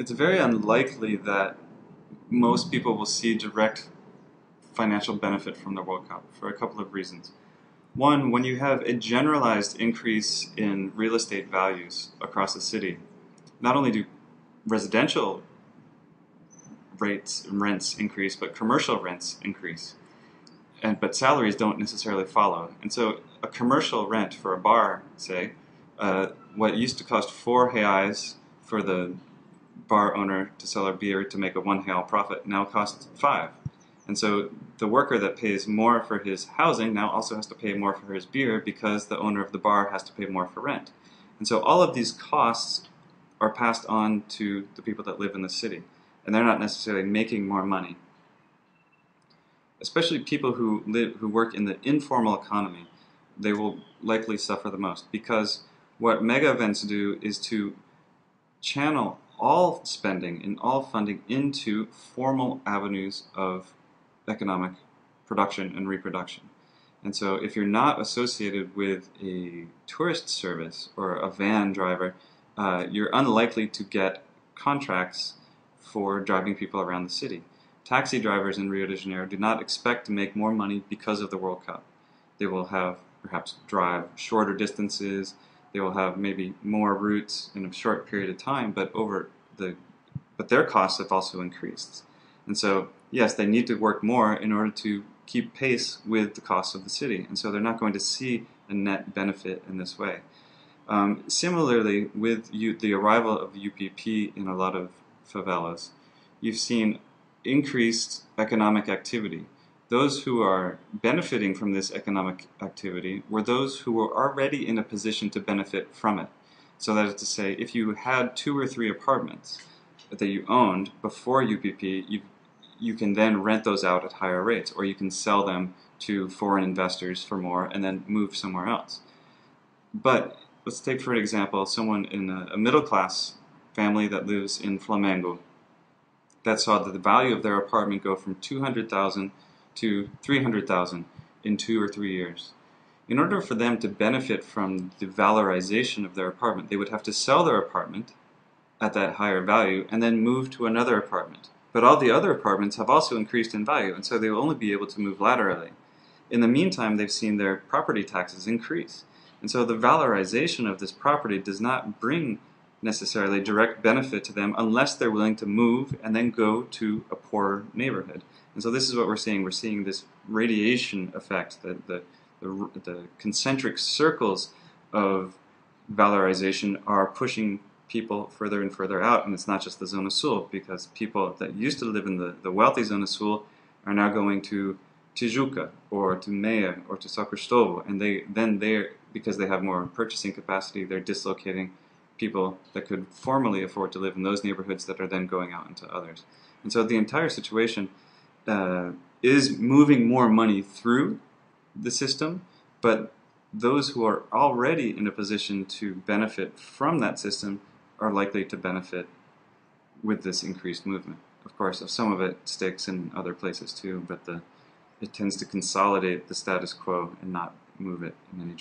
it's very unlikely that most people will see direct financial benefit from the World Cup for a couple of reasons. One, when you have a generalized increase in real estate values across the city, not only do residential rates and rents increase, but commercial rents increase. But salaries don't necessarily follow. And so a commercial rent for a bar, say, what used to cost 4 reais for the bar owner to sell a beer to make a 1 real profit now costs 5. And so the worker that pays more for his housing now also has to pay more for his beer because the owner of the bar has to pay more for rent. And so all of these costs are passed on to the people that live in the city, and they're not necessarily making more money. Especially people who work in the informal economy, they will likely suffer the most, because what mega events do is to channel all spending and all funding into formal avenues of economic production and reproduction. And so if you're not associated with a tourist service or a van driver, you're unlikely to get contracts for driving people around the city. Taxi drivers in Rio de Janeiro do not expect to make more money because of the World Cup. They will have perhaps drive shorter distances, they will have maybe more routes in a short period of time, but their costs have also increased. And so, yes, they need to work more in order to keep pace with the costs of the city, and so they're not going to see a net benefit in this way. Similarly, with the arrival of UPP in a lot of favelas, you've seen increased economic activity. Those who are benefiting from this economic activity were those who were already in a position to benefit from it. So that is to say, if you had 2 or 3 apartments that you owned before UPP, you can then rent those out at higher rates, or you can sell them to foreign investors for more and then move somewhere else. But let's take, for example, someone in a middle-class family that lives in Flamengo that saw that the value of their apartment go from 200,000 to 300,000 in 2 or 3 years. In order for them to benefit from the valorization of their apartment, they would have to sell their apartment at that higher value and then move to another apartment. But all the other apartments have also increased in value, and so they will only be able to move laterally. In the meantime, they've seen their property taxes increase. And so the valorization of this property does not bring necessarily direct benefit to them unless they're willing to move and then go to a poorer neighborhood. And so this is what we're seeing. We're seeing this radiation effect, the concentric circles of valorization are pushing people further and further out. And it's not just the Zona Sul, because people that used to live in the wealthy Zona Sul are now going to Tijuca or to Meia or to São Cristóvão, and because they have more purchasing capacity, they're dislocating people that could formerly afford to live in those neighborhoods that are then going out into others. And so the entire situation is moving more money through the system, but those who are already in a position to benefit from that system are likely to benefit with this increased movement. Of course, some of it sticks in other places too, but it tends to consolidate the status quo and not move it in any direction.